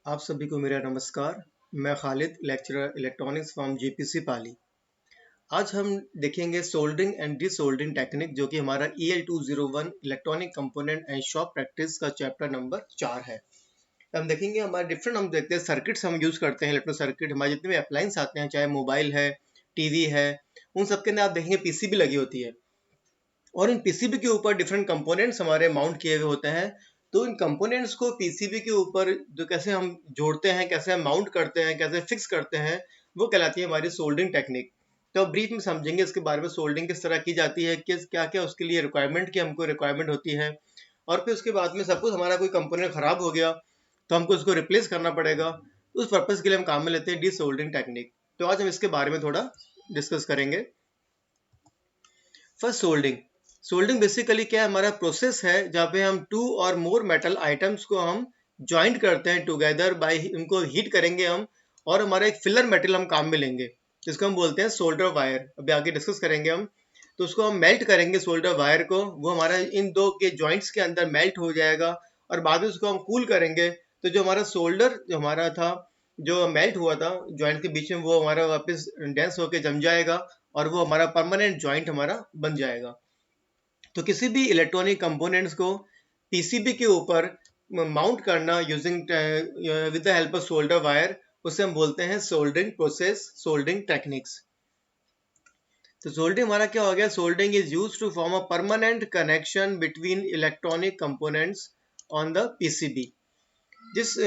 आप सभी को मेरा नमस्कार। मैं Khalid, lecturer electronics from JPC poly. आज हम देखेंगे सोल्डरिंग एंड डिसोल्डरिंग टेक्निक, जो कि हमारा EL201 electronic component and shop practice का चैप्टर नंबर 4 है। हम देखेंगे हमारे डिफरेंट, हम देखते हैं सर्किट्स हम यूज करते हैं, इलेक्ट्रो सर्किट। हमारे जितने भी अप्लायंस आते हैं, चाहे मोबाइल है, टीवी है, उन सबके अंदर आप देखेंगे पीसीबी लगी होती है और इन पीसीबी के ऊपर डिफरेंट कंपोनेंट्स हमारे माउंट किए हुए होते हैं। तो इन कंपोनेंट्स को पीसीबी के ऊपर जो कैसे हम जोड़ते हैं, कैसे हम माउंट करते हैं, कैसे फिक्स करते हैं, वो कहलाती है हमारी सोल्डरिंग टेक्निक। तो अब ब्रीफ में समझेंगे इसके बारे में, सोल्डरिंग किस तरह की जाती है, किस क्या क्या उसके लिए रिक्वायरमेंट की हमको रिक्वायरमेंट होती है। और फिर उसके बाद में सपोज हमारा कोई कंपोनेंट खराब हो गया तो हमको उसको रिप्लेस करना पड़ेगा। उस पर्पज के लिए हम काम में लेते हैं डिसोल्डरिंग टेक्निक। तो आज हम इसके बारे में थोड़ा डिस्कस करेंगे। First, soldering. सोल्डिंग बेसिकली क्या है, हमारा प्रोसेस है जहाँ पे हम टू और मोर मेटल आइटम्स को हम ज्वाइंट करते हैं टुगेदर बाय, उनको हीट करेंगे हम और हमारा एक फिलर मेटल हम काम में लेंगे जिसको हम बोलते हैं सोल्डर वायर। अभी आगे डिस्कस करेंगे हम। तो उसको हम मेल्ट करेंगे सोल्डर वायर को, वो हमारा इन दो के जॉइंट्स के अंदर मेल्ट हो जाएगा और बाद में उसको हम कूल करेंगे। तो जो हमारा सोल्डर जो हमारा था, जो मेल्ट हुआ था जॉइंट के बीच में, वो हमारा वापस डेंस होके जम जाएगा और वो हमारा परमानेंट जॉइंट हमारा बन जाएगा। तो किसी भी इलेक्ट्रॉनिक कंपोनेंट्स को पीसीबी के ऊपर माउंट करना using with the help of solder wire, उसे हम बोलते हैं सोल्डरिंग प्रोसेस, सोल्डरिंग टेक्निक्स। तो सोल्डरिंग हमारा क्या हो गया, soldering is used to form a permanent connection between electronic components on the PCB. जिस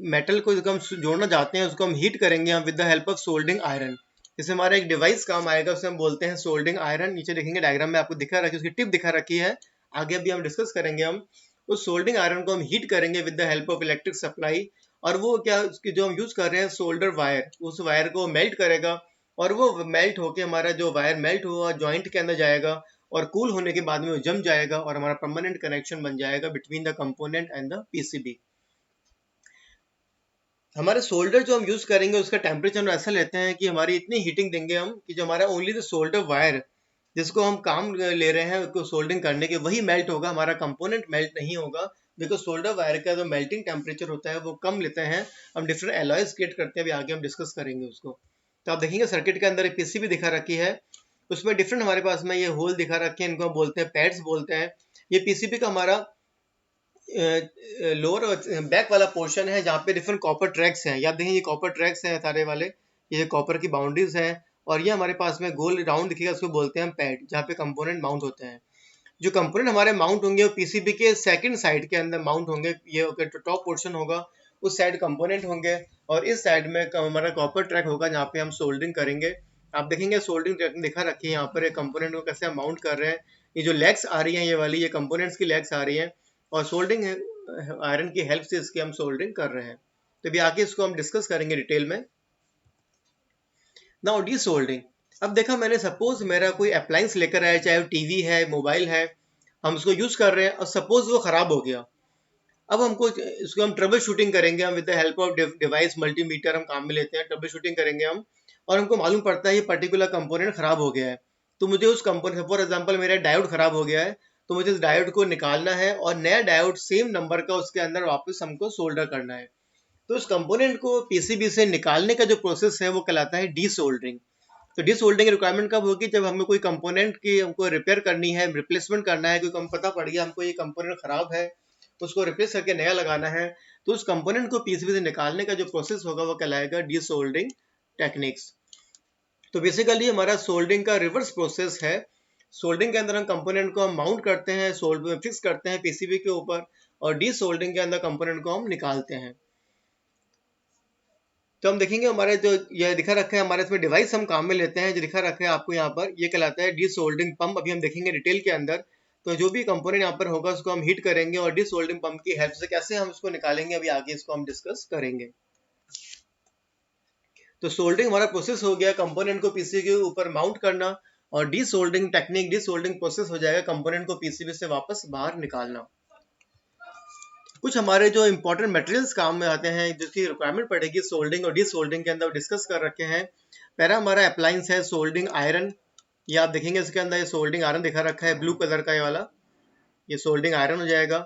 मेटल को हम जोड़ना चाहते हैं उसको हम हीट करेंगे हम with the help of soldering iron. इससे हमारा एक डिवाइस काम आएगा, उसे हम बोलते हैं सोल्डरिंग आयरन। नीचे देखेंगे डायग्राम में आपको दिखा रखी है, उसकी टिप दिखा रखी है। आगे अभी हम डिस्कस करेंगे। हम उस सोल्डरिंग आयरन को हम हीट करेंगे with the help of electric supply, और वो क्या, उसकी जो हम यूज कर रहे हैं सोल्डर वायर, उस वायर को मेल्ट करेगा और वो मेल्ट होके हमारा जो वायर मेल्ट हुआ जॉइंट के अंदर जाएगा और कूल होने के बाद में वो जम जाएगा और हमारा परमानेंट कनेक्शन बन जाएगा between the component and the PCB. हमारे सोल्डर जो हम यूज करेंगे उसका टेम्परेचर हम ऐसा लेते हैं कि हमारी इतनी हीटिंग देंगे हम कि जो हमारा ओनली द सोल्डर वायर जिसको हम काम ले रहे हैं उसको सोल्डरिंग करने के, वही मेल्ट होगा, हमारा कंपोनेंट मेल्ट नहीं होगा। बिकॉज सोल्डर वायर का जो मेल्टिंग टेम्परेचर होता है वो कम लेते हैं। हम डिफरेंट एलॉयज क्रिएट करते हैं, अभी आगे हम डिस्कस करेंगे उसको। तो आप देखेंगे सर्किट के अंदर एक पीसीबी दिखा रखी है, उसमें डिफरेंट हमारे पास में ये होल दिखा रखे हैं, इनको हम बोलते हैं पैड्स बोलते हैं। ये पीसीबी का हमारा लोअर और बैक वाला पोर्शन है जहाँ पे डिफरेंट कॉपर ट्रैक्स हैं। आप देखें ये कॉपर ट्रैक्स हैं सारे वाले, ये कॉपर की बाउंड्रीज हैं। और ये हमारे पास में गोल राउंड दिखेगा, उसको बोलते हैं हम पैड, जहाँ पे कंपोनेंट माउंट होते हैं। जो कंपोनेंट हमारे माउंट होंगे वो पीसीबी के सेकंड साइड के अंदर माउंट होंगे। ये टॉप पोर्शन होगा, उस साइड कंपोनेंट होंगे और इस साइड में हमारा कॉपर ट्रैक होगा जहाँ पे हम सोल्डरिंग करेंगे। आप देखेंगे सोल्डरिंग ट्रैक दिखा रखी है यहाँ पर, एक कंपोनेंट को कैसे हम माउंट कर रहे हैं। ये जो लेग्स आ रही हैं, ये वाली, ये कंपोनेंट्स की लेग्स आ रही हैं और सोल्डरिंग आयरन की हेल्प से इसकी हम सोल्डरिंग कर रहे हैं। तो अभी आगे इसको हम डिस्कस करेंगे डिटेल में। Now D soldering. अब देखा मैंने, सपोज मेरा कोई अप्लायंस लेकर आया, चाहे टीवी है, मोबाइल है, हम उसको यूज कर रहे हैं और सपोज वो खराब हो गया। अब हमको इसको हम ट्रबल शूटिंग करेंगे, हम with the help of device multimeter हम काम में लेते हैं, ट्रबल शूटिंग करेंगे हम। और हमको मालूम पड़ता है ये पर्टिकुलर कंपोनेंट खराब हो गया है। तो मुझे उस कंपोनेंट, फॉर एग्जांपल मेरा डायोड खराब हो गया है, तो मुझे इस डायोड को निकालना है और नया डायोड सेम नंबर का उसके अंदर वापस हमको सोल्डर करना है। तो उस कंपोनेंट को पीसीबी से निकालने का जो प्रोसेस है वो कहलाता है डी सोल्डरिंग। तो डी सोल्डरिंग की रिक्वायरमेंट कब होगी, जब हमें कोई कंपोनेंट की हमको रिपेयर करनी है, रिप्लेसमेंट करना है। कोई पता पड़ गया हमको ये कंपोनेंट खराब है, उसको रिप्लेस करके नया लगाना है, तो उस कंपोनेंट को पीसीबी से निकालने का जो प्रोसेस होगा वो कहलाएगा डी सोल्डरिंग टेक्निक्स। तो बेसिकली हमारा सोल्डरिंग का रिवर्स प्रोसेस है। सोल्डरिंग के अंदर हम कंपोनेंट को हम माउंट करते हैं, फिक्स करते हैं पीसीबी के ऊपर, और डी सोल्डरिंग के अंदर कंपोनेंट को हम निकालते हैं। तो हम देखेंगे हमारे जो ये दिखा रखा है, हमारे इसमें डिवाइस हम काम में लेते हैं, जो दिखा रखा है आपको यहाँ पर, ये कहलाता है डी सोल्डरिंग पंप। अभी हम देखेंगे डिटेल के अंदर। तो जो भी कंपोनेंट यहाँ पर होगा उसको हम हीट करेंगे और डी सोल्डरिंग पंप की हेल्प से कैसे हम इसको निकालेंगे, अभी आगे इसको हम डिस्कस करेंगे। तो सोल्डरिंग हमारा प्रोसेस हो गया, कंपोनेंट को पीसीबी के ऊपर माउंट करना, और D soldering technique, D soldering process हो जाएगा कंपोनेंट को पीसीबी से वापस बाहर निकालना। कुछ हमारे जो इंपॉर्टेंट मटेरियल्स काम में आते हैं जिसकी रिक्वायरमेंट पड़ेगी सोल्डरिंग और डी सोल्डरिंग के अंदर, डिस्कस कर रखे हैं। पहला हमारा अप्लायंस है सोल्डरिंग आयरन। ये आप देखेंगे इसके अंदर ये सोल्डरिंग आयरन दिखा रखा है ब्लू कलर का, ये वाला, ये सोल्डरिंग आयरन हो जाएगा।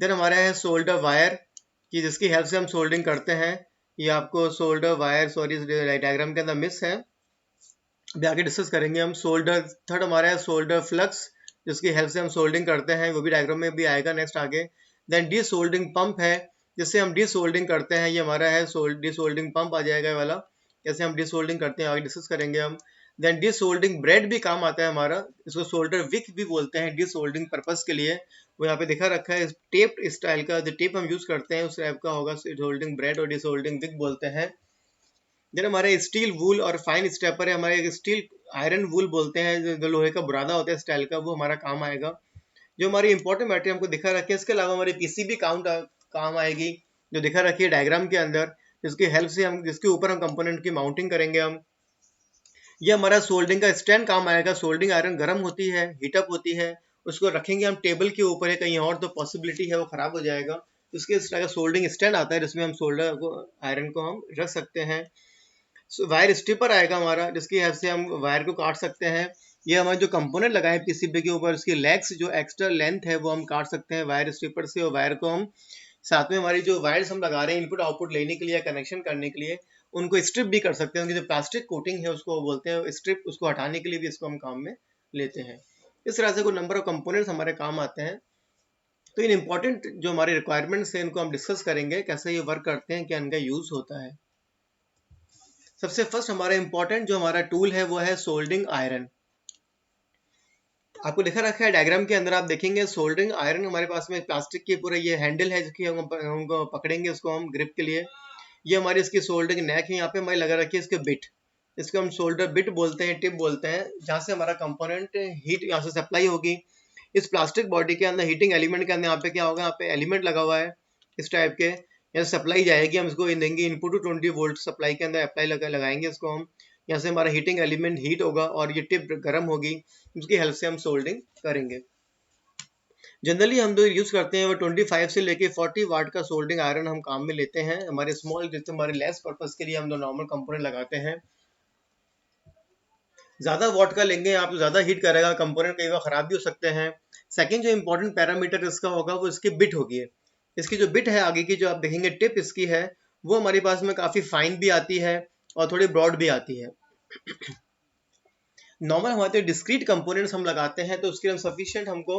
देन हमारा है सोल्डर वायर, कि जिसकी हेल्प से हम सोल्डिंग करते हैं। ये आपको सोल्डर वायर, सॉरी डायग्राम के अंदर मिस है, अभी आगे डिस्कस करेंगे हम। सोल्डर थर्ड हमारा है सोल्डर फ्लक्स, जिसकी हेल्प से हम सोल्डिंग करते हैं, वो भी डायग्राम में भी आएगा नेक्स्ट आगे। देन डी सोल्डिंग पंप है, जिससे हम डी सोल्डिंग करते हैं, ये हमारा है डी सोल्डिंग पंप आ जाएगा ये वाला, कैसे हम डी सोल्डिंग करते हैं आगे डिस्कस करेंगे हम। देन डी सोल्डिंग ब्रेड भी काम आता है हमारा, इसको सोल्डर विक भी बोलते हैं डी सोल्डिंग पर्पज के लिए। वो यहाँ पे दिखा रखा है, टेप स्टाइल का जो टेप हम यूज करते हैं उस टाइप का होगा सोल्डिंग ब्रेड, और डी सोल्डिंग विक बोलते हैं। देन हमारे स्टील वूल और फाइन स्टेपर है, हमारे स्टील आयरन वूल बोलते हैं, जो लोहे का बुरादा होता है स्टाइल का, वो हमारा काम आएगा। जो हमारी इंपॉर्टेंट मटेरियल हमको दिखा रखी है, इसके अलावा हमारी पीसीबी काम आएगी, जो दिखा रखी है डायग्राम के अंदर, जिसकी हेल्प से हम, जिसके ऊपर हम कंपोनेंट की माउंटिंग करेंगे हम। ये हमारा सोल्डिंग का स्टैंड काम आएगा। सोल्डिंग आयरन गर्म होती है, हीटअप होती है, उसको रखेंगे हम टेबल के ऊपर है, कहीं और तो पॉसिबिलिटी है वो खराब हो जाएगा, उसके इस तरह का सोल्डिंग स्टैंड आता है, जिसमें हम सोल्डर को, आयरन को हम रख सकते हैं। वायर स्ट्रिपर आएगा हमारा, जिसकी हेल्प से हम वायर को काट सकते हैं। ये हमारे जो कंपोनेंट लगाए पीसीबी के ऊपर, उसकी लेग्स जो एक्स्ट्रा लेंथ है वो हम काट सकते हैं वायर स्ट्रिपर से, और वायर को हम साथ में हमारी जो वायर्स हम लगा रहे हैं इनपुट आउटपुट लेने के लिए, कनेक्शन करने के लिए, उनको स्ट्रिप भी कर सकते हैं। उनकी जो प्लास्टिक कोटिंग है उसको बोलते हैं स्ट्रिप, उसको हटाने के लिए भी इसको हम काम में लेते हैं। इस तरह से कोई नंबर ऑफ कंपोनेंट्स हमारे काम आते हैं। तो इन इंपॉर्टेंट जो हमारे रिक्वायरमेंट्स हैं इनको हम डिस्कस करेंगे, कैसे ये वर्क करते हैं, क्या इनका यूज होता है। सबसे फर्स्ट हमारा इंपॉर्टेंट जो हमारा टूल है वो है सोल्डिंग आयरन। आपको दिखा रखा है डायग्राम के अंदर, आप देखेंगे सोल्डरिंग आयरन हमारे पास में प्लास्टिक के पूरा ये हैंडल है, जिसकी हमको पकड़ेंगे उसको हम ग्रिप के लिए। ये हमारी इसकी सोल्डरिंग नेक है, यहाँ पे हमारी लगा रखी है इसके बिट, इसको हम सोल्डर बिट बोलते हैं, टिप बोलते हैं, जहाँ से हमारा कंपोनेंट हीट यहाँ से सप्लाई होगी। इस प्लास्टिक बॉडी के अंदर हीटिंग एलिमेंट के अंदर यहाँ पे क्या होगा, यहाँ पे एलिमेंट लगा हुआ है इस टाइप के, यहाँ सप्लाई जाएगी, हम इसको देंगे इनपुट टू 20 वोल्ट सप्लाई के अंदर अप्लाई लगाएंगे इसको हम। यहाँ से हमारा हीटिंग एलिमेंट हीट होगा और ये टिप गर्म होगी, उसकी हेल्प से हम सोल्डिंग करेंगे। जनरली हम जो यूज करते हैं वो 25 से लेके 40 वाट का सोल्डिंग आयरन हम काम में लेते हैं, हमारे स्मॉल जैसे हमारे लेस पर्पस के लिए हम जो नॉर्मल कंपोनेंट लगाते हैं। ज्यादा वाट का लेंगे आप तो ज्यादा हीट करेगा, कंपोनेंट कई बार खराब भी हो सकते हैं। सेकंड जो इंपॉर्टेंट पैरामीटर इसका होगा वो इसकी बिट होगी। इसकी जो बिट है आगे की, जो आप देखेंगे टिप इसकी है, वो हमारे पास में काफी फाइन भी आती है और थोड़ी ब्रॉड भी आती है। नॉर्मल हमारे डिस्क्रीट कंपोनेंट्स हम लगाते हैं तो उसके लिए सफिशिएंट हमको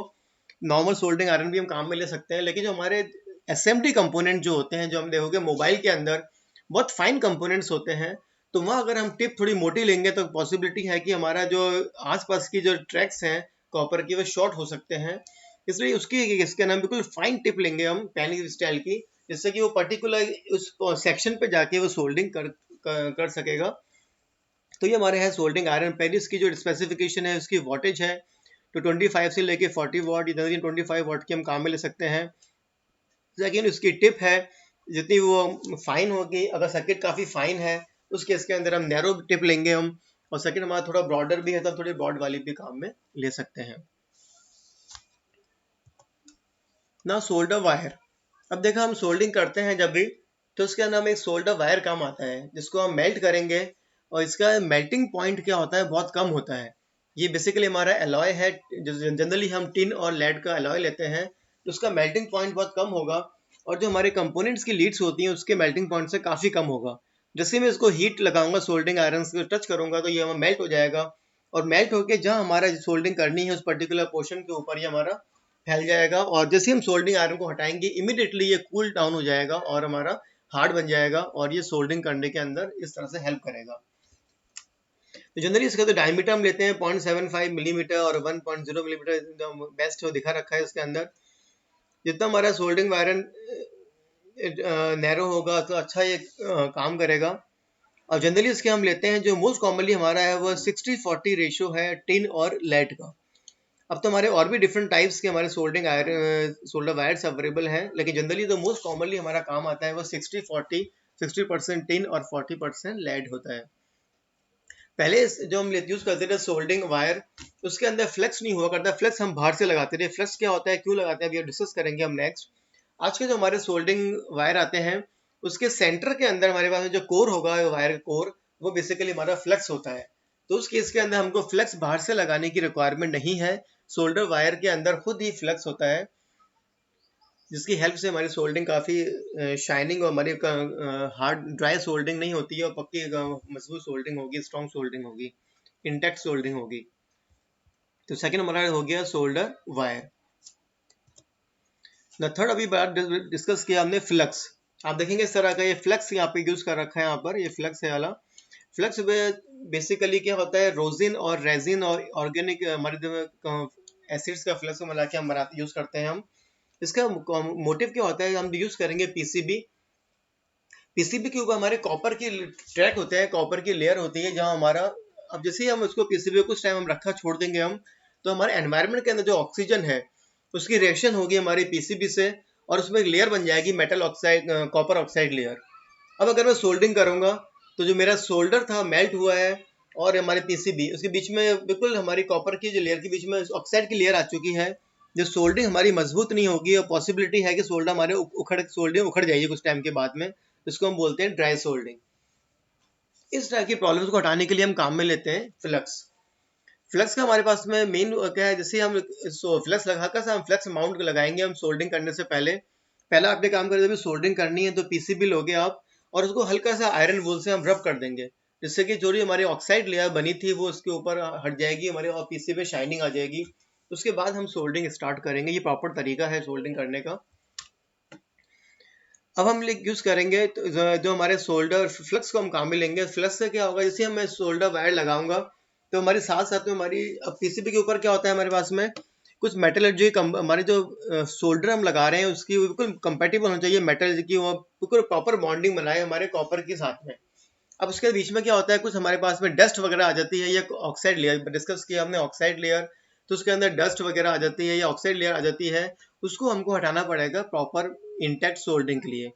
नॉर्मल सोल्डिंग आयरन भी हम काम में ले सकते हैं, लेकिन जो हमारे एसएमडी कंपोनेंट जो होते हैं, जो हम देखोगे मोबाइल के अंदर बहुत फाइन कंपोनेंट्स होते हैं, तो वहाँ अगर हम टिप थोड़ी मोटी लेंगे तो पॉसिबिलिटी है कि हमारा जो आसपास की जो ट्रैक्स हैं कॉपर की वो शॉर्ट हो सकते हैं। इसलिए उसकी इसके नाम बिल्कुल फाइन टिप लेंगे हम पैनी स्टाइल की, जिससे कि वो पर्टिकुलर उस सेक्शन पे जाके वो सोल्डिंग कर सकेगा। तो ये हमारे है सोल्डिंग आयरन। पेरिस की जो स्पेसिफिकेशन है उसकी वॉटेज है तो 25 से लेके 40 वाट, इधर 25 वाट की हम काम में ले सकते हैं। सेकेंड उसकी टिप है, जितनी वो फाइन होगी, अगर सर्किट काफ़ी फाइन है उस केस के अंदर हम नैरो टिप लेंगे हम, और सेकेंड हमारा थोड़ा ब्रॉडर भी है तो थोड़ी ब्रॉड वाली भी काम में ले सकते हैं ना। सोल्डर वायर, अब देखा हम सोल्डिंग करते हैं जब भी, तो उसके अंदर हमें एक सोल्डर वायर काम आता है जिसको हम मेल्ट करेंगे, और इसका मेल्टिंग पॉइंट क्या होता है, बहुत कम होता है। ये बेसिकली हमारा एलॉय है, जनरली हम टिन और लेड का एलॉय लेते हैं, तो उसका मेल्टिंग पॉइंट बहुत कम होगा, और जो हमारे कंपोनेंट्स की लीड्स होती हैं उसके मेल्टिंग पॉइंट से काफ़ी कम होगा। जैसे मैं इसको हीट लगाऊंगा, सोल्डिंग आयरन को टच करूंगा तो ये हमारा मेल्ट हो जाएगा, और मेल्ट होकर जहाँ हमारा सोल्डिंग करनी है उस पर्टिकुलर पोर्शन के ऊपर ये हमारा फैल जाएगा, और जैसे हम सोल्डिंग आयरन को हटाएंगे इमीडिएटली ये कूल डाउन हो जाएगा और हमारा हार्ड बन जाएगा, और ये सोल्डिंग करने के अंदर इस तरह से हेल्प करेगा। तो जनरली इसका तो डायमीटर हम लेते हैं 0.75 मिलीमीटर और 1.0 मिलीमीटर बेस्ट हो दिखा रखा है इसके अंदर। जितना हमारा सोल्डिंग आयरन नैरो होगा तो अच्छा ये काम करेगा। और जनरली इसके हम लेते हैं, जो मोस्ट कॉमनली हमारा है वो 60-40 रेशियो है टिन और लेड का। अब तो हमारे और भी डिफरेंट टाइप्स के हमारे soldering iron solder wires available हैं, लेकिन जनरली तो मोस्ट कॉमनली हमारा काम आता है वो 60-40, 60% टिन और 40% लेड होता है। पहले जो हम यूज करते थे सोल्डिंग वायर, उसके अंदर फ्लेक्स नहीं हुआ करता, फ्लेक्स हम बाहर से लगाते थे। फ्लेक्स क्या होता है, क्यों लगाते हैं, अभी डिस्कस करेंगे हम नेक्स्ट। आज के जो हमारे सोल्डिंग वायर आते हैं उसके सेंटर के अंदर हमारे पास जो कोर होगा, वायर कोर, वो बेसिकली हमारा फ्लेक्स होता है। तो उस केस के अंदर हमको फ्लेक्स बाहर से लगाने की रिक्वायरमेंट नहीं है, सोल्डर वायर के अंदर खुद ही फ्लेक्स होता है। जिसकी हेल्प से हमारी सोल्डिंग काफ़ी शाइनिंग और हमारी हार्ड ड्राई सोल्डिंग नहीं होती है और पक्की मजबूत सोल्डिंग होगी, स्ट्रॉन्ग सोल्डिंग होगी, इंटैक्ट सोल्डिंग होगी। तो सेकंड हमारा हो गया सोल्डर वायर। ना थर्ड अभी बात डिस्कस किया हमने फ्लक्स। आप देखेंगे इस तरह का ये फ्लक्स यहाँ पे यूज कर रखा है, यहाँ पर ये फ्लक्स है वाला। फ्लक्स बेसिकली क्या होता है, रोजिन और रेजिन और ऑर्गेनिक हमारे एसिड्स का फ्लक्स मिला के हम बनाते यूज करते हैं हम। इसका मोटिव क्या होता है, हम यूज करेंगे पीसीबी। पीसीबी के ऊपर हमारे कॉपर की ट्रैक होते हैं, कॉपर की लेयर होती है जहाँ हमारा, अब जैसे ही हम उसको पीसीबी कुछ टाइम हम रखा छोड़ देंगे हम, तो हमारे एनवायरनमेंट के अंदर जो ऑक्सीजन है उसकी रिएक्शन होगी हमारी पीसीबी से और उसमें एक लेयर बन जाएगी metal oxide, copper oxide layer. अब अगर मैं सोल्डरिंग करूंगा तो जो मेरा सोल्डर था मेल्ट हुआ है और हमारे पीसीबी उसके बीच में बिल्कुल हमारी कॉपर की जो लेयर के बीच में ऑक्साइड की लेयर आ चुकी है। जो सोल्डरिंग हमारी मजबूत नहीं होगी और पॉसिबिलिटी है कि सोल्डर हमारे सोल्डरिंग उखड़ जाएगी कुछ टाइम के बाद में, इसको हम बोलते हैं ड्राई सोल्डरिंग। इस तरह की प्रॉब्लम्स को हटाने के लिए हम काम में लेते हैं फ्लक्स। फ्लक्स का हमारे पास में मेन क्या है, जैसे हम फ्लक्स लगाकर हम फ्लक्स माउंट लगाएंगे हम सोल्डरिंग करने से पहले। पहला आपने काम करें, जब सोल्डरिंग करनी है तो पीसीबी लोगे आप और उसको हल्का सा आयरन वूल से हम रब कर देंगे, जिससे कि जो हमारी ऑक्साइड लेयर बनी थी वो उसके ऊपर हट जाएगी हमारे और पीसीबी पे शाइनिंग आ जाएगी। उसके बाद हम सोल्डरिंग स्टार्ट करेंगे। ये प्रॉपर तरीका है सोल्डरिंग करने का। अब हम यूज करेंगे तो जो हमारे सोल्डर फ्लक्स को हम काम में लेंगे। फ्लक्स से क्या होगा, जैसे मैं सोल्डर वायर लगाऊंगा तो हमारे साथ साथ में हमारी, अब पीसीबी के ऊपर क्या होता है हमारे पास में कुछ मेटलर्जी, हमारे जो सोल्डर हम लगा रहे हैं उसकी बिल्कुल कंपेटिबल होना चाहिए मेटल की, वो बिल्कुल प्रॉपर बॉन्डिंग बनाए हमारे कॉपर के साथ में। अब उसके बीच में क्या होता है, कुछ हमारे पास में डस्ट वगैरह आ जाती है या ऑक्साइड लेयर डिस्कस किया हमने ऑक्साइड लेयर, तो उसके अंदर डस्ट वगैरह आ जाती है या ऑक्साइड लेयर आ जाती है, उसको हमको हटाना पड़ेगा प्रॉपर इंटैक्ट सोल्डरिंग के लिए।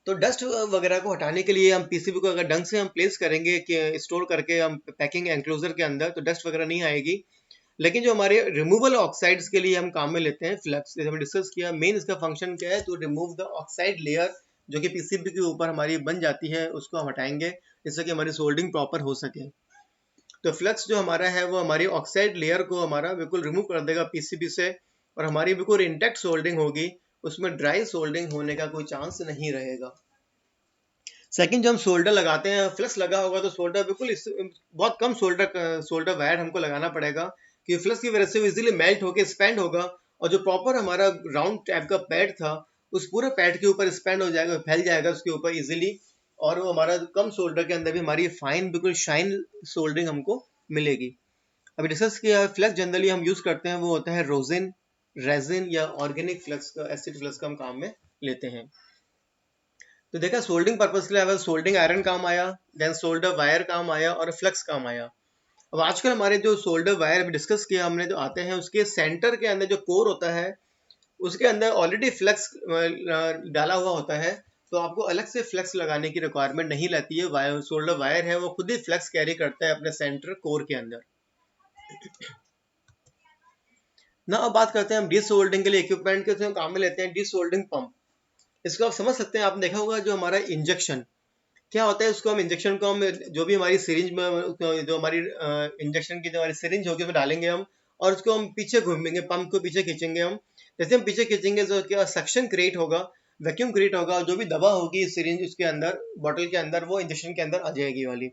तो डस्ट वगैरह को हटाने के लिए हम पीसीबी को अगर ढंग से हम प्लेस करेंगे कि स्टोर करके हम पैकिंग एंक्लोजर के अंदर, तो डस्ट वगैरह नहीं आएगी। लेकिन जो हमारे रिमूवल ऑक्साइड्स के लिए हम काम में लेते हैं फ्लक्स, जैसे हमने डिस्कस किया मेन इसका फंक्शन क्या है, तो रिमूव द ऑक्साइड लेयर जो कि पीसीबी के ऊपर हमारी बन जाती है, उसको हम हटाएंगे जिससे कि हमारी सोल्डिंग प्रॉपर हो सके। तो फ्लक्स जो हमारा है वो हमारी ऑक्साइड लेयर को हमारा बिल्कुल रिमूव कर देगा पीसीबी से और हमारी बिल्कुल इंटैक्ट सोल्डिंग होगी, उसमें ड्राई सोल्डिंग होने का कोई चांस नहीं रहेगा। सेकंड, जब हम सोल्डर लगाते हैं, फ्लक्स लगा होगा तो सोल्डर बिल्कुल बहुत कम सोल्डर वायर हमको लगाना पड़ेगा कि फ्लक्स की वजह से वो इजीली मेल्ट होकर स्पेंड होगा और जो प्रॉपर हमारा राउंड टाइप का पैड था उस पूरे पैड के ऊपर स्पेंड हो जाएगा, फैल जाएगा उसके ऊपर इजीली, और वो हमारा कम सोल्डर के अंदर भी हमारी फाइन बिल्कुल शाइन सोल्डरिंग हमको मिलेगी। अभी डिस्कस किया फ्लक्स जनरली हम यूज करते हैं वो होता है रोजिन, रेजिन या ऑर्गेनिक फ्लक्स का, एसिड फ्लक्स का हम काम में लेते हैं। तो देखा सोल्डिंग पर्पज के लिए सोल्डिंग आयरन काम आया, देन सोल्डर वायर काम आया और फ्लक्स काम आया। अब आजकल हमारे जो सोल्डर वायर डिस्कस किया हमने जो आते हैं, उसके सेंटर के अंदर जो कोर होता है उसके अंदर ऑलरेडी फ्लक्स डाला हुआ होता है, तो आपको अलग से फ्लक्स लगाने की रिक्वायरमेंट नहीं रहती है। वायर, सोल्डर वायर है वो खुद ही फ्लक्स कैरी करता है अपने सेंटर कोर के अंदर ना। अब बात करते हैं हम डिसोल्डिंग के लिए इक्विपमेंट के हम काम में लेते हैं डिसोल्डिंग पंप। इसको आप समझ सकते हैं, आपने देखा होगा जो हमारा इंजेक्शन क्या होता है, उसको हम इंजेक्शन को हम जो भी हमारी सिरिंज में जो हमारी इंजेक्शन की जो हमारी सिरिंज होगी उसमें डालेंगे हम और उसको हम पीछे घूमेंगे, पंप को पीछे खींचेंगे हम। जैसे हम पीछे खींचेंगे तो क्या सक्शन क्रिएट होगा, वैक्यूम क्रिएट होगा और जो भी दवा होगी सिरिंज उसके अंदर बॉटल के अंदर वो इंजेक्शन के अंदर आ जाएगी वाली।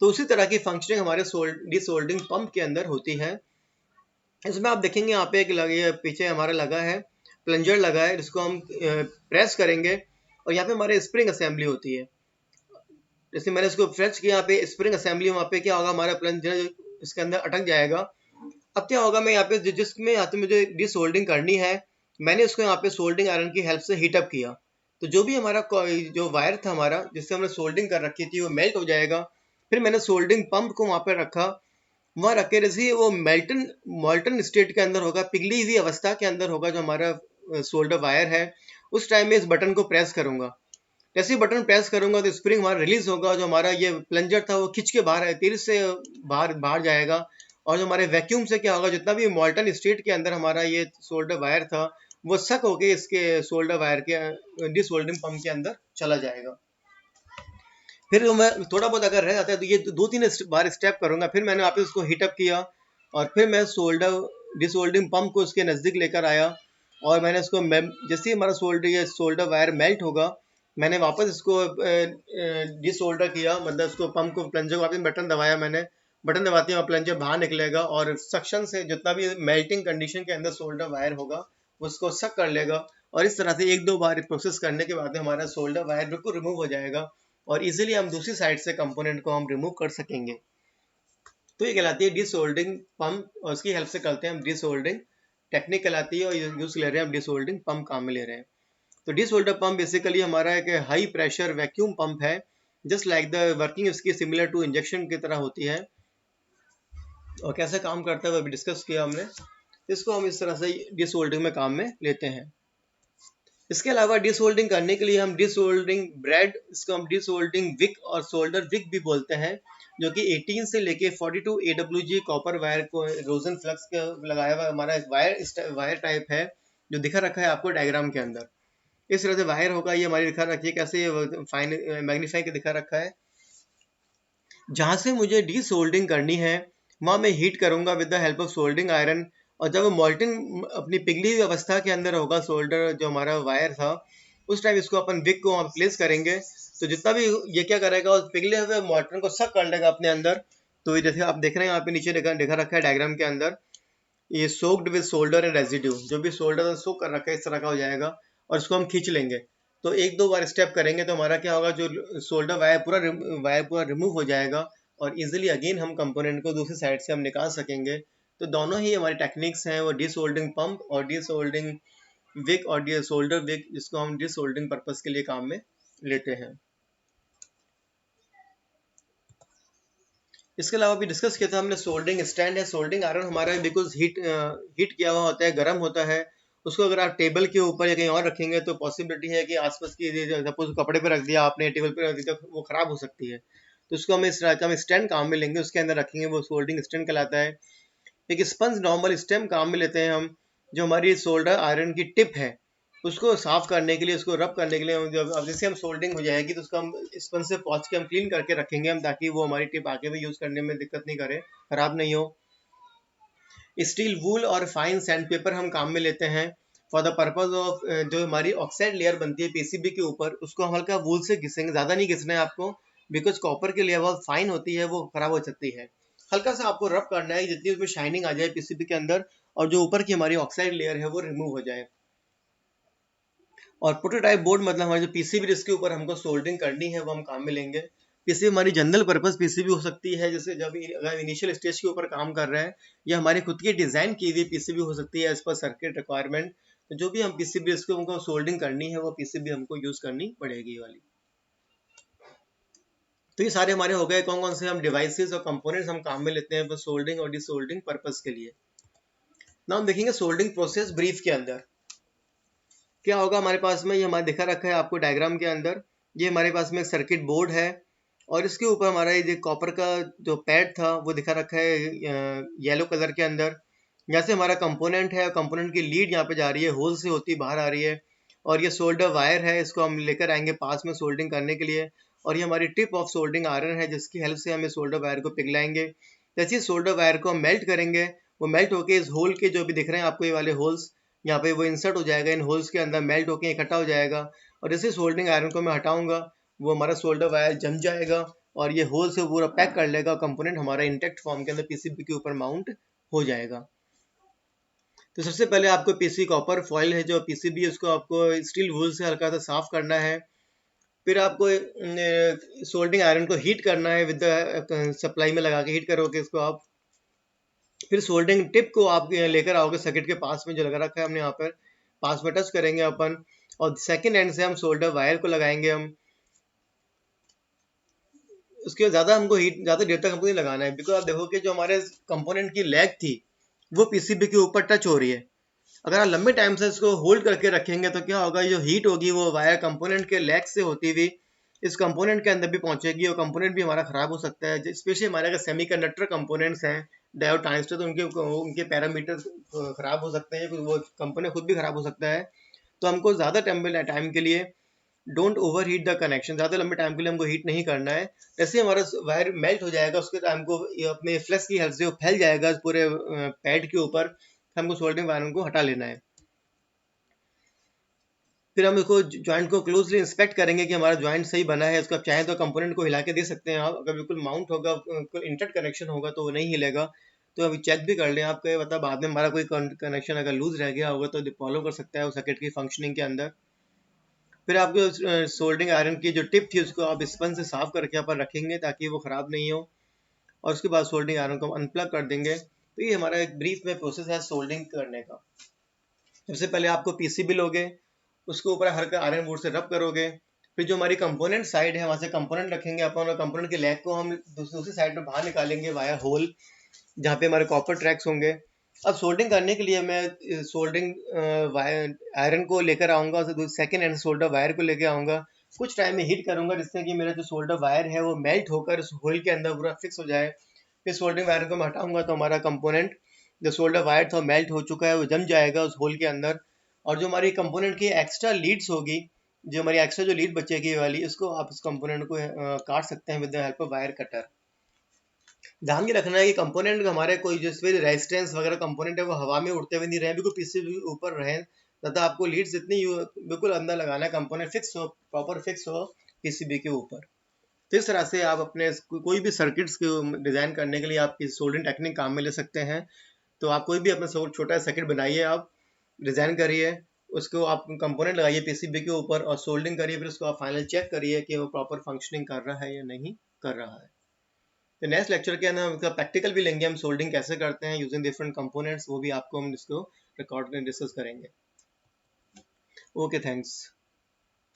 तो उसी तरह की फंक्शनिंग हमारे डिसोल्डिंग पंप के अंदर होती है। इसमें आप देखेंगे यहाँ पे एक लगे पीछे हमारा लगा है प्लंजर लगा है जिसको हम प्रेस करेंगे और यहाँ पे हमारे स्प्रिंग असेंबली होती है। जैसे मैंने इसको प्रेस किया, यहाँ पे स्प्रिंग असेंबली, वहाँ पे क्या होगा हमारा प्लंजर इसके अंदर अटक जाएगा। अब क्या होगा, मैं यहाँ पे जिसमें यहाँ पे मुझे डिसोल्डिंग करनी है मैंने इसको यहाँ पे सोल्डिंग आयरन की हेल्प से हीट अप किया, तो जो भी हमारा जो वायर था हमारा जिससे हमने सोल्डिंग कर रखी थी वो मेल्ट हो जाएगा। फिर मैंने सोल्डिंग पंप को वहाँ पे रखा, वहाँ रख के जैसे वो मॉल्टन स्टेट के अंदर होगा, पिघली हुई अवस्था के अंदर होगा जो हमारा सोल्डर वायर है, उस टाइम में इस बटन को प्रेस करूंगा। जैसे ही बटन प्रेस करूंगा तो स्प्रिंग हमारा रिलीज होगा, जो हमारा ये प्लंजर था वो खिंच के बाहर तेजी से बाहर बाहर जाएगा और जो हमारे वैक्यूम से क्या होगा, जितना भी मॉल्टन स्टेट के अंदर हमारा ये सोल्डर वायर था वो सक होके इसके सोल्डर वायर के डिसोल्डिंग पंप के अंदर चला जाएगा। फिर मैं थोड़ा बहुत अगर रह जाता है तो ये दो तीन बार स्टेप करूंगा, फिर मैंने वापस उसको हीटअप किया और फिर मैं सोल्डर डिसोल्डिंग पंप को उसके नज़दीक लेकर आया और मैंने इसको जैसे ही हमारा ये सोल्डर वायर मेल्ट होगा, मैंने वापस इसको डिसोल्डर किया, मतलब इसको पंप को प्लंजर को वापस बटन दबाया मैंने। बटन दबाते ही प्लंजर बाहर निकलेगा और सक्शन से जितना भी मेल्टिंग कंडीशन के अंदर सोल्डर वायर होगा उसको सक कर लेगा। और इस तरह से एक दो बार प्रोसेस करने के बाद हमारा सोल्डर वायर बिल्कुल रिमूव हो जाएगा और इजीली हम दूसरी साइड से कंपोनेंट को हम रिमूव कर सकेंगे। तो ये कहलाती है डिसोल्डरिंग पंप, और उसकी हेल्प से करते हैं हम डिसोल्डरिंग टेक्निक कहलाती है, और यूज ले रहे हैं हम डिसोल्डरिंग पंप काम में ले रहे हैं। तो डिसोल्डर पंप बेसिकली हमारा एक हाई प्रेशर वैक्यूम पंप है, जस्ट लाइक द वर्किंग इसकी सिमिलर टू इंजेक्शन की तरह होती है। और कैसे काम करता है वो भी डिस्कस किया हमने। इसको हम इस तरह से डिसोल्डरिंग में काम में लेते हैं। इसके अलावा डिसोल्डरिंग करने के लिए हम डिसोल्डरिंग ब्रेड, इसको हम डिसोल्डरिंग विक और सोल्डर विक भी बोलते हैं, जो कि 18 से लेके 42 AWG कॉपर वायर को रोजन फ्लक्स का लगाया हुआ हमारा एक वायर टाइप है, जो दिखा रखा है आपको डायग्राम के अंदर। इस तरह से वायर होगा, ये हमारी दिखा रखी है कैसे फाइन मैग्नीफाई के दिखा रखा है। जहां से मुझे डीसोल्डरिंग करनी है वहां मैं हीट करूंगा with the help of soldering iron, और जब वो मोल्टन अपनी पिघली हुई अवस्था के अंदर होगा सोल्डर जो हमारा वायर था, उस टाइम इसको अपन विक को हम प्लेस करेंगे। तो जितना भी ये क्या करेगा, उस पिघले हुए मोल्टन को सक कर लेगा अपने अंदर। तो जैसे आप देख रहे हैं यहाँ पे नीचे दिखा रखा है डायग्राम के अंदर, ये soaked with solder and residue, जो भी सोल्डर सोक कर रखा है इस तरह का हो जाएगा, और इसको हम खींच लेंगे। तो एक दो बार स्टेप करेंगे तो हमारा क्या होगा, जो सोल्डर वायर पूरा रिमूव हो जाएगा और इजीली अगेन हम कंपोनेंट को दूसरी साइड से हम निकाल सकेंगे। तो दोनों ही हमारी टेक्निक्स हैं, वो डिसोल्डरिंग पंप और डिसोल्डरिंग विक और सोल्डर विक, जिसको हम डिसोल्डरिंग पर्पस के लिए काम में लेते हैं। इसके अलावा भी डिस्कस किया था हमने सोल्डरिंग स्टैंड है। सोल्डरिंग आयरन हमारा बिकॉज हीट किया हुआ होता है, गर्म होता है। उसको अगर आप टेबल के ऊपर या कहीं और रखेंगे तो पॉसिबिलिटी है कि आसपास की, सपोज कपड़े पे रख दिया आपने, टेबल पे रख दिया, वो खराब हो सकती है। तो उसको हम इस तरह का हम स्टैंड काम में लेंगे, उसके अंदर रखेंगे, वो सोल्डरिंग स्टैंड कहलाता है। एक स्पंज नॉर्मल स्टेम काम में लेते हैं हम, जो हमारी सोल्डर आयरन की टिप है उसको साफ करने के लिए, उसको रब करने के लिए, जब अब जैसे हम सोल्डरिंग हो जाएगी तो उसको हम स्पंज से पहुंच के हम क्लीन करके रखेंगे हम, ताकि वो हमारी टिप आगे भी यूज करने में दिक्कत नहीं करे, खराब नहीं हो। स्टील वूल और फाइन सैंड पेपर हम काम में लेते हैं फॉर द पर्पज ऑफ, जो हमारी ऑक्साइड लेयर बनती है पीसीबी के ऊपर, उसको हम हल्का वूल से घिसेंगे, ज्यादा नहीं घिसना है आपको, बिकॉज कॉपर की लेयर बहुत फाइन होती है, वो खराब हो सकती है। हल्का सा आपको रब करना है जितनी उसमें शाइनिंग आ जाए पीसीबी के अंदर, और जो ऊपर की हमारी ऑक्साइड लेयर है वो रिमूव हो जाए। और प्रोटोटाइप बोर्ड मतलब हमारी जो पीसीबी जिसके ऊपर हमको सोल्डरिंग करनी है वो हम काम में लेंगे। पीसीबी हमारी जनरल पर्पस पीसीबी हो सकती है, जैसे जब अगर इनिशियल स्टेज के ऊपर काम कर रहे हैं, या हमारी खुद की डिजाइन की हुई पीसीबी हो सकती है एज पर सर्किट रिक्वायरमेंट। तो जो भी हम पीसीबी इसको हमको सोल्डरिंग करनी है वो पीसीबी हमको यूज करनी पड़ेगी वाली। तो ये सारे हमारे हो गए कौन कौन से हम डिवाइसेस और कंपोनेंट्स हम काम में लेते हैं सोल्डरिंग और डिसोल्डरिंग पर्पस के लिए। ना हम देखेंगे सोल्डरिंग प्रोसेस ब्रीफ के अंदर क्या होगा हमारे पास में। ये हमारा दिखा रखा है आपको डायग्राम के अंदर, ये हमारे पास में एक सर्किट बोर्ड है, और इसके ऊपर हमारा ये कॉपर का जो पैड था वो दिखा रखा है येलो कलर के अंदर। यहाँ से हमारा कंपोनेंट है, कंपोनेंट की लीड यहाँ पे जा रही है, होल से होती बाहर आ रही है, और ये सोल्डर वायर है, इसको हम लेकर आएंगे पास में सोल्डरिंग करने के लिए। और ये हमारी टिप ऑफ सोल्डरिंग आयरन है, जिसकी हेल्प से हम सोल्डर वायर को पिघलाएंगे। जैसे सोल्डर वायर को हम मेल्ट करेंगे, वो मेल्ट होके इस होल के जो भी दिख रहे हैं आपको ये वाले होल्स, यहाँ पे वो इंसर्ट हो जाएगा, इन होल्स के अंदर मेल्ट होके इकट्ठा हो जाएगा। और जैसे सोल्डरिंग आयरन को मैं हटाऊंगा, वो हमारा सोल्डर वायर जम जाएगा और ये होल से पूरा पैक कर लेगा, कंपोनेंट हमारा इंटेक्ट फॉर्म के अंदर पीसीबी के ऊपर माउंट हो जाएगा। तो सबसे पहले आपको पीसी कॉपर फॉइल है जो पीसीबी है, उसको आपको स्टील वूल से हल्का सा साफ करना है। फिर आपको सोल्डरिंग आयरन को हीट करना है, विद सप्लाई में लगा के हीट करोगे इसको आप। फिर सोल्डरिंग टिप को आप लेकर आओगे सर्किट के पास में जो लगा रखा है हमने यहाँ पर, पास में टच करेंगे अपन, और सेकंड एंड से हम सोल्डर वायर को लगाएंगे हम। उसके ज़्यादा हमको हीट ज़्यादा देर तक हमको नहीं लगाना है, बिकॉज आप देखो कि जो हमारे कंपोनेंट की लेग थी वो पीसीबी के ऊपर टच हो रही है। अगर आप लंबे टाइम से इसको होल्ड करके रखेंगे तो क्या होगा, जो हीट होगी वो वायर कंपोनेंट के लेग से होती हुई इस कंपोनेंट के अंदर भी पहुंचेगी, और कंपोनेंट भी हमारा खराब हो सकता है। स्पेशली हमारे अगर सेमीकंडक्टर कंपोनेंट्स हैं, डायोड ट्रांजिस्टर, तो उनके पैरामीटर खराब हो सकते हैं, वो कंपोनेंट खुद भी खराब हो सकता है। तो हमको ज़्यादा टाइम के लिए don't over heat the connection, ज़्यादा लंबे टाइम के लिए हमको हीट नहीं करना है। जैसे हमारा वायर मेल्ट हो जाएगा उसके टाइम को अपने फ्लक्स की हेल्प से फैल जाएगा पूरे पैड के ऊपर, हमको सोल्डरिंग वायर को हटा लेना है। फिर हम इसको जॉइंट को क्लोजली इंस्पेक्ट करेंगे कि हमारा जॉइंट सही बना है। इसको आप चाहें तो कंपोनेंट को हिला के दे सकते हैं आप, अगर बिल्कुल माउंट होगा, इंटर कनेक्शन होगा तो वो नहीं हिलेगा। तो अभी चेक भी कर लें आप, मतलब बाद में हमारा कोई कनेक्शन अगर लूज रह गया होगा तो फॉलो कर सकता है उस सर्किट की फंक्शनिंग के अंदर। फिर आपको सोल्डरिंग आयरन की जो टिप थी उसको आप स्पंज से साफ करके आप रखेंगे ताकि वो ख़राब नहीं हो, और उसके बाद सोल्डरिंग आयरन को अनप्लग कर देंगे। तो ये हमारा एक ब्रीफ में प्रोसेस है सोल्डरिंग करने का। सबसे पहले आपको पीसीबी लोगे, उसके ऊपर हल्का आयरन बोर्ड से रब करोगे। फिर जो हमारी कंपोनेंट साइड है वहाँ से कंपोनेंट रखेंगे अपन, और कंपोनेंट के लेग को हम दूसरी साइड में बाहर निकालेंगे वाया होल, जहाँ पे हमारे कॉपर ट्रैक्स होंगे। अब सोल्डरिंग करने के लिए मैं सोल्डरिंग वायर आयरन को लेकर आऊँगा, सेकेंड हैंड सोल्डर वायर को लेकर आऊँगा। कुछ टाइम में हीट करूँगा जिससे कि मेरा जो सोल्डर वायर है वो मेल्ट होकर उस होल के अंदर पूरा फिक्स हो जाए। फिर सोल्डरिंग वायर को मैं हटाऊँगा तो हमारा कंपोनेंट जो सोल्डर वायर था मेल्ट हो चुका है, वो जम जाएगा उस होल के अंदर। और जो हमारी कंपोनेंट की एक्स्ट्रा लीड्स होगी, जो हमारी एक्स्ट्रा जो लीड बचेगी ये वाली, उसको आप इस कंपोनेंट को काट सकते हैं with the help of wire cutter. ध्यान ये रखना है कि कंपोनेंट हमारे कोई जिसमें रेजिस्टेंस वगैरह कंपोनेंट है वो हवा में उड़ते हुए नहीं रहे, बिल्कुल पीसीबी ऊपर रहे, तथा आपको लीड्स इतनी बिल्कुल अंदर लगाना है, कंपोनेंट फिक्स हो, प्रॉपर फिक्स हो पीसीबी के ऊपर। तो इस तरह से आप अपने कोई भी सर्किट्स को डिज़ाइन करने के लिए आपकी सोल्डरिंग टेक्निक काम में ले सकते हैं। तो आप कोई भी अपना छोटा सर्किट बनाइए, आप डिज़ाइन करिए, उसको आप कंपोनेंट लगाइए पीसीबी के ऊपर और सोल्डरिंग करिए, फिर उसको आप फाइनल चेक करिए कि वो प्रॉपर फंक्शनिंग कर रहा है या नहीं कर रहा है। तो नेक्स्ट लेक्चर के अंदर हम इसका प्रैक्टिकल भी लेंगे, हम सोल्डरिंग कैसे करते हैं यूजिंग डिफरेंट कंपोनेंट्स, वो भी आपको हम इसको रिकॉर्ड में डिस्कस करेंगे। Okay, thanks.